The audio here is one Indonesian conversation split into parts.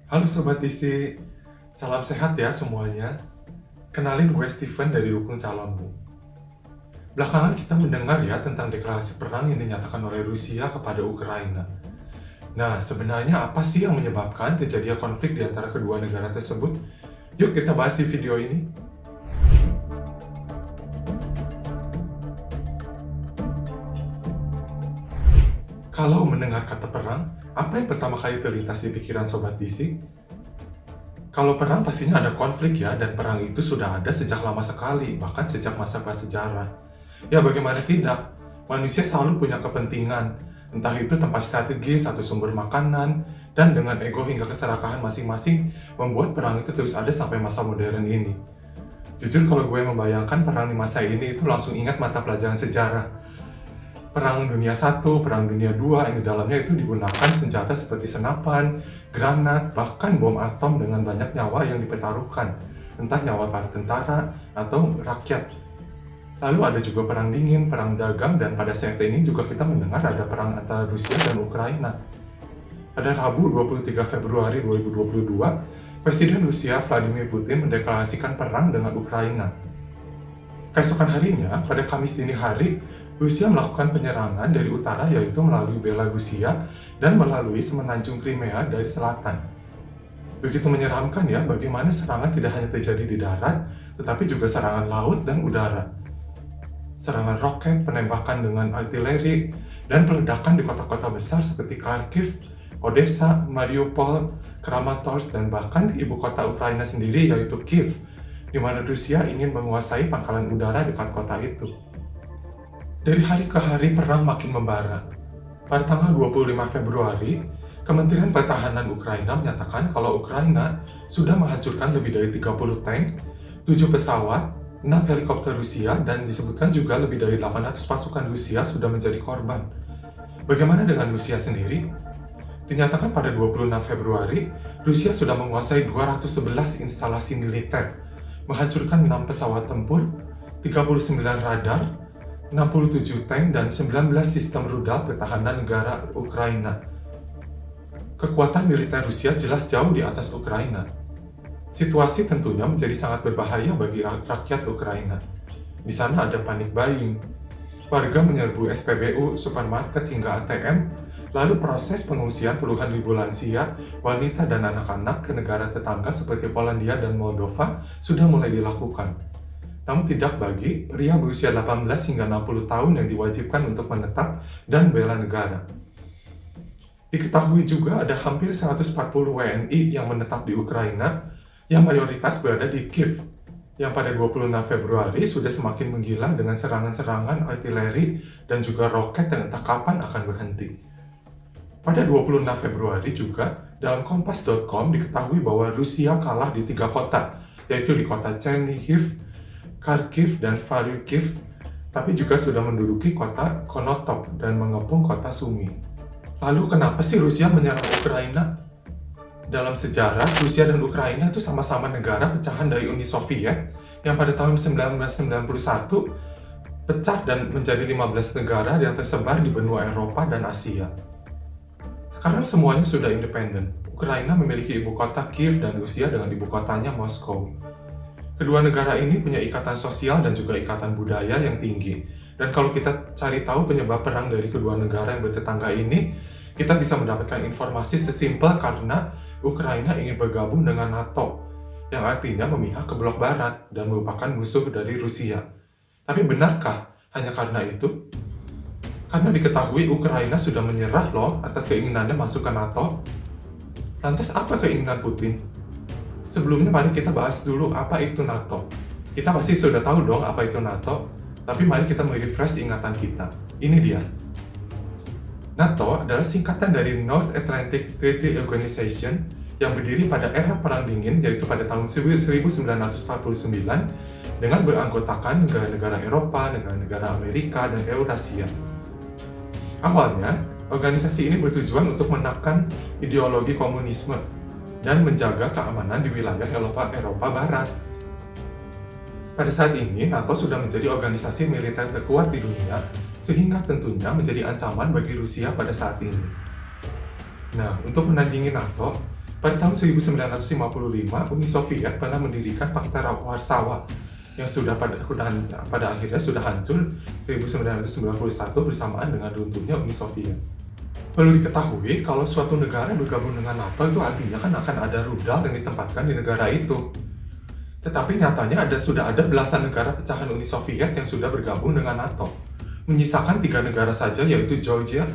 Halo Sobat DC, salam sehat ya semuanya. Kenalin gue Steven dari Dukung Calonmu. Belakangan kita mendengar ya tentang deklarasi perang yang dinyatakan oleh Rusia kepada Ukraina. Nah, sebenarnya apa sih yang menyebabkan terjadinya konflik di antara kedua negara tersebut? Yuk kita bahas di video ini. Kalau mendengar kata perang, apa yang pertama kali terlintas di pikiran Sobat DC? Kalau perang pastinya ada konflik ya, dan perang itu sudah ada sejak lama sekali, bahkan sejak masa prasejarah. Ya bagaimana tidak, manusia selalu punya kepentingan, entah itu tempat strategis atau sumber makanan, dan dengan ego hingga keserakahan masing-masing membuat perang itu terus ada sampai masa modern ini. Jujur kalau gue membayangkan perang di masa ini itu langsung ingat mata pelajaran sejarah. Perang Dunia I, Perang Dunia II yang di dalamnya itu digunakan senjata seperti senapan, granat, bahkan bom atom dengan banyak nyawa yang dipertaruhkan, entah nyawa para tentara atau rakyat. Lalu ada juga perang dingin, perang dagang, dan pada saat ini juga kita mendengar ada perang antara Rusia dan Ukraina. Pada Rabu 23 Februari 2022, Presiden Rusia Vladimir Putin mendeklarasikan perang dengan Ukraina. Keesokan harinya, pada Kamis dini hari, Rusia melakukan penyerangan dari utara yaitu melalui Belarusia dan melalui semenanjung Crimea dari selatan. Begitu menyeramkan ya bagaimana serangan tidak hanya terjadi di darat, tetapi juga serangan laut dan udara. Serangan roket, penembakan dengan artileri, dan peledakan di kota-kota besar seperti Kharkiv, Odessa, Mariupol, Kramatorsk, dan bahkan di ibu kota Ukraina sendiri yaitu Kiev, di mana Rusia ingin menguasai pangkalan udara dekat kota itu. Dari hari ke hari perang makin membara. Pada tanggal 25 Februari, Kementerian Pertahanan Ukraina menyatakan kalau Ukraina sudah menghancurkan lebih dari 30 tank, 7 pesawat, 6 helikopter Rusia, dan disebutkan juga lebih dari 800 pasukan Rusia sudah menjadi korban. Bagaimana dengan Rusia sendiri? Dinyatakan pada 26 Februari, Rusia sudah menguasai 211 instalasi militer, menghancurkan 6 pesawat tempur, 39 radar, 67 tank, dan 19 sistem rudal pertahanan negara Ukraina. Kekuatan militer Rusia jelas jauh di atas Ukraina. Situasi tentunya menjadi sangat berbahaya bagi rakyat Ukraina. Di sana ada panic buying. Warga menyerbu SPBU, supermarket hingga ATM, lalu proses pengungsian puluhan ribu lansia, wanita, dan anak-anak ke negara tetangga seperti Polandia dan Moldova sudah mulai dilakukan. Namun tidak bagi pria berusia 18 hingga 60 tahun yang diwajibkan untuk menetap dan bela negara. Diketahui juga ada hampir 140 WNI yang menetap di Ukraina, yang mayoritas berada di Kiev, yang pada 26 Februari sudah semakin menggila dengan serangan-serangan artileri dan juga roket yang entah kapan akan berhenti. Pada 26 Februari juga, dalam Kompas.com diketahui bahwa Rusia kalah di 3 kota, yaitu di kota Chernihiv, Kharkiv, dan Vyrokiv, tapi juga sudah menduduki kota Konotop dan mengepung kota Sumy. Lalu kenapa sih Rusia menyerang Ukraina? Dalam sejarah, Rusia dan Ukraina itu sama-sama negara pecahan dari Uni Soviet yang pada tahun 1991 pecah dan menjadi 15 negara yang tersebar di benua Eropa dan Asia. Sekarang semuanya sudah independen. Ukraina memiliki ibu kota Kiev dan Rusia dengan ibu kotanya Moskow. Kedua negara ini punya ikatan sosial dan juga ikatan budaya yang tinggi. Dan kalau kita cari tahu penyebab perang dari kedua negara yang bertetangga ini, kita bisa mendapatkan informasi sesimpel karena Ukraina ingin bergabung dengan NATO, yang artinya memihak ke blok barat dan merupakan musuh dari Rusia. Tapi benarkah hanya karena itu? Karena diketahui Ukraina sudah menyerah loh atas keinginannya masuk ke NATO. Lantas apa keinginan Putin? Sebelumnya mari kita bahas dulu apa itu NATO. Kita pasti sudah tahu dong apa itu NATO, tapi mari kita merefresh ingatan kita. Ini dia. NATO adalah singkatan dari North Atlantic Treaty Organization yang berdiri pada era Perang Dingin, yaitu pada tahun 1949, dengan beranggotakan negara-negara Eropa, negara-negara Amerika, dan Eurasia. Awalnya, organisasi ini bertujuan untuk menekan ideologi komunisme dan menjaga keamanan di wilayah Eropa Barat. Pada saat ini, NATO sudah menjadi organisasi militer terkuat di dunia, sehingga tentunya menjadi ancaman bagi Rusia pada saat ini. Nah, untuk menandingi NATO, Pada tahun 1955, Uni Soviet pernah mendirikan Pakta Warsawa yang pada akhirnya sudah hancur 1991 bersamaan dengan runtuhnya Uni Soviet. Perlu diketahui kalau suatu negara bergabung dengan NATO itu artinya kan akan ada rudal yang ditempatkan di negara itu. Tetapi nyatanya sudah ada belasan negara pecahan Uni Soviet yang sudah bergabung dengan NATO. Menyisakan 3 negara saja, yaitu Georgia,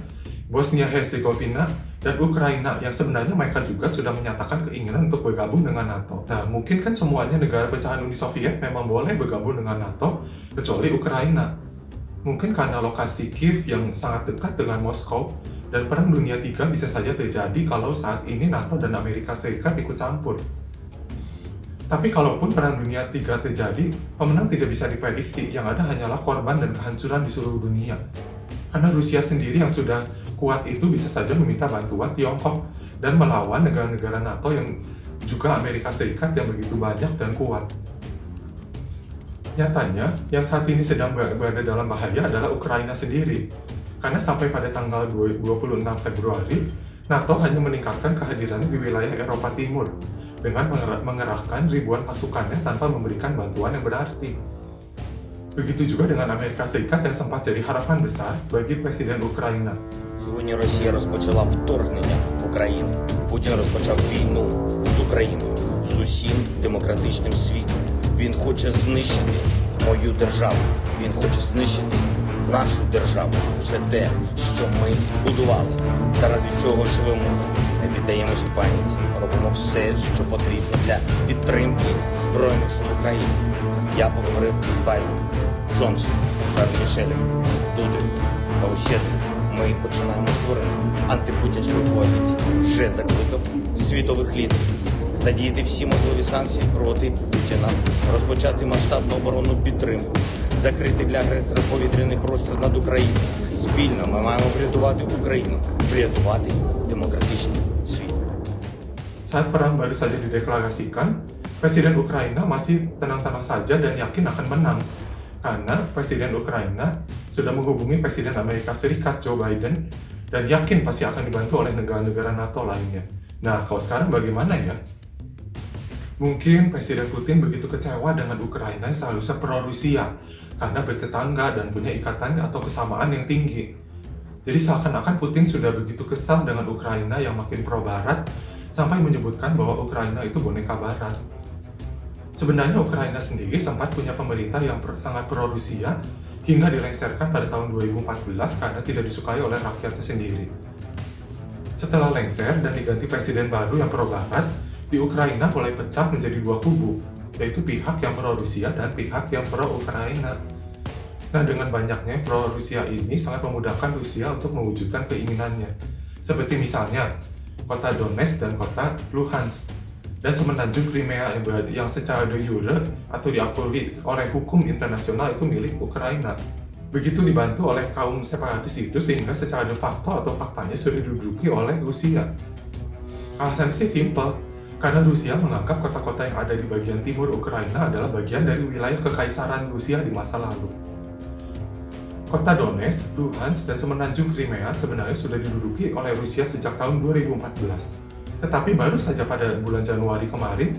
Bosnia-Herzegovina, dan Ukraina, yang sebenarnya mereka juga sudah menyatakan keinginan untuk bergabung dengan NATO. Nah, mungkin kan semuanya negara pecahan Uni Soviet memang boleh bergabung dengan NATO, kecuali Ukraina. Mungkin karena lokasi Kiev yang sangat dekat dengan Moskow, dan Perang Dunia III bisa saja terjadi kalau saat ini NATO dan Amerika Serikat ikut campur. Tapi kalaupun Perang Dunia III terjadi, pemenang tidak bisa diprediksi, yang ada hanyalah korban dan kehancuran di seluruh dunia. Karena Rusia sendiri yang sudah kuat itu bisa saja meminta bantuan Tiongkok dan melawan negara-negara NATO yang juga Amerika Serikat yang begitu banyak dan kuat. Nyatanya, yang saat ini sedang berada dalam bahaya adalah Ukraina sendiri. Karena sampai pada tanggal 26 Februari, NATO hanya meningkatkan kehadirannya di wilayah Eropa Timur dengan mengerahkan ribuan pasukannya tanpa memberikan bantuan yang berarti. Begitu juga dengan Amerika Serikat yang sempat jadi harapan besar bagi Presiden Ukraina. Сьогодні Росія розпочала вторгнення в Україну. Путін розпочав війну з Україною, з усім демократичним світом. Він хоче знищити мою державу. Він хоче знищити нашу державу. Все те, що ми будували, заради чого живемо. Не піддаємося паніці. Робимо все, що потрібно для підтримки Збройних сил України. Я поговорив з Байденом, Джонсоном, Шарлем Мішелем, Дудою та Ощадом. Ми починаємо створити антипутінську коаліцію. Вже закликав світових лідерів задіяти всі можливі санкції проти Путіна, розпочати масштабну оборонну підтримку, закрити для агресора повітряний простір над Україною. Спільно ми маємо врятувати Україну, врятувати демократичний світ. Saat perang baru saja dideklarasikan, Presiden Ukraina masih tenang-tenang saja dan yakin akan menang. Karena Presiden Ukraina sudah menghubungi Presiden Amerika Serikat Joe Biden dan yakin pasti akan dibantu oleh negara-negara NATO lainnya. Nah, kalau sekarang bagaimana ya? Mungkin Presiden Putin begitu kecewa dengan Ukraina yang seharusnya pro-Rusia karena bertetangga dan punya ikatan atau kesamaan yang tinggi. Jadi seakan-akan Putin sudah begitu kesal dengan Ukraina yang makin pro-Barat sampai menyebutkan bahwa Ukraina itu boneka Barat. Sebenarnya Ukraina sendiri sempat punya pemerintah yang sangat pro-Rusia hingga dilengsarkan pada tahun 2014 karena tidak disukai oleh rakyatnya sendiri. Setelah lengser dan diganti presiden baru yang pro-Barat, di Ukraina mulai pecah menjadi 2 kubu, yaitu pihak yang pro-Rusia dan pihak yang pro-Ukraina. Nah, dengan banyaknya pro-Rusia ini sangat memudahkan Rusia untuk mewujudkan keinginannya, seperti misalnya kota Donetsk dan kota Luhansk, dan semenanjung Crimea yang secara de jure atau diakui oleh hukum internasional itu milik Ukraina. Begitu dibantu oleh kaum separatis itu sehingga secara de facto atau faktanya sudah diduduki oleh Rusia. Alasannya sih simpel, karena Rusia menganggap kota-kota yang ada di bagian timur Ukraina adalah bagian dari wilayah kekaisaran Rusia di masa lalu. Kota Donetsk, Luhansk, dan semenanjung Crimea sebenarnya sudah diduduki oleh Rusia sejak tahun 2014. Tetapi baru saja pada bulan Januari kemarin,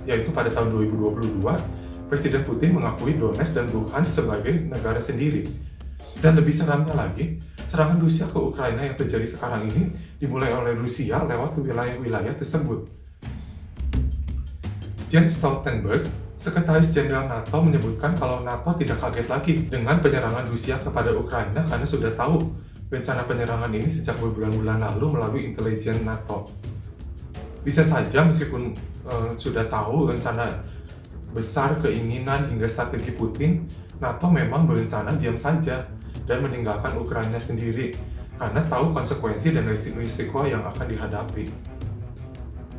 yaitu pada tahun 2022, Presiden Putin mengakui Donetsk dan Luhansk sebagai negara sendiri. Dan lebih seramnya lagi, serangan Rusia ke Ukraina yang terjadi sekarang ini dimulai oleh Rusia lewat wilayah-wilayah tersebut. Jens Stoltenberg, Sekretaris Jenderal NATO, menyebutkan kalau NATO tidak kaget lagi dengan penyerangan Rusia kepada Ukraina karena sudah tahu rencana penyerangan ini sejak berbulan-bulan lalu melalui intelijen NATO. Bisa saja meskipun sudah tahu rencana besar, keinginan, hingga strategi Putin, NATO memang berencana diam saja dan meninggalkan Ukraina sendiri karena tahu konsekuensi dan risiko yang akan dihadapi.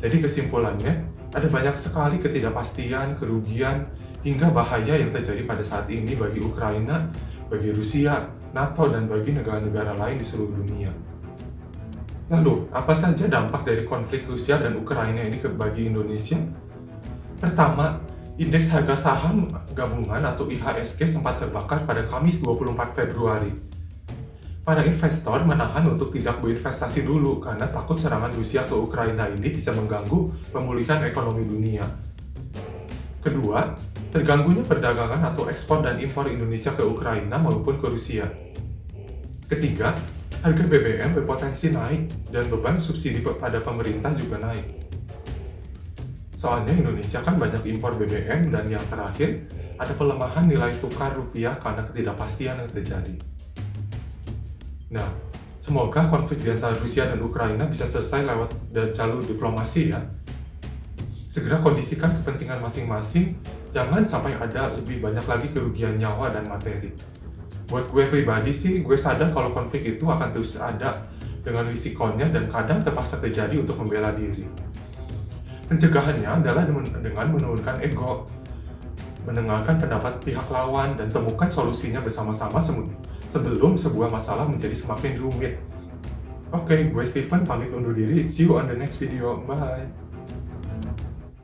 Jadi kesimpulannya, ada banyak sekali ketidakpastian, kerugian, hingga bahaya yang terjadi pada saat ini bagi Ukraina, bagi Rusia, NATO, dan bagi negara-negara lain di seluruh dunia. Lalu, apa saja dampak dari konflik Rusia dan Ukraina ini bagi Indonesia? Pertama, indeks harga saham gabungan atau IHSG sempat terbakar pada Kamis 24 Februari. Para investor menahan untuk tidak berinvestasi dulu karena takut serangan Rusia ke Ukraina ini bisa mengganggu pemulihan ekonomi dunia. Kedua, terganggunya perdagangan atau ekspor dan impor Indonesia ke Ukraina maupun ke Rusia. Ketiga, harga BBM berpotensi naik dan beban subsidi pada pemerintah juga naik. Soalnya Indonesia kan banyak impor BBM, dan yang terakhir, ada pelemahan nilai tukar rupiah karena ketidakpastian yang terjadi. Nah, semoga konflik di antara Rusia dan Ukraina bisa selesai lewat jalur diplomasi ya. Segera kondisikan kepentingan masing-masing, jangan sampai ada lebih banyak lagi kerugian nyawa dan materi. Buat gue pribadi sih, gue sadar kalau konflik itu akan terus ada dengan risikonya dan kadang terpaksa terjadi untuk membela diri. Pencegahannya adalah dengan menurunkan ego, mendengarkan pendapat pihak lawan, dan temukan solusinya bersama-sama sebelum sebuah masalah menjadi semakin rumit. Oke, gue Steven pamit undur diri. See you on the next video. Bye.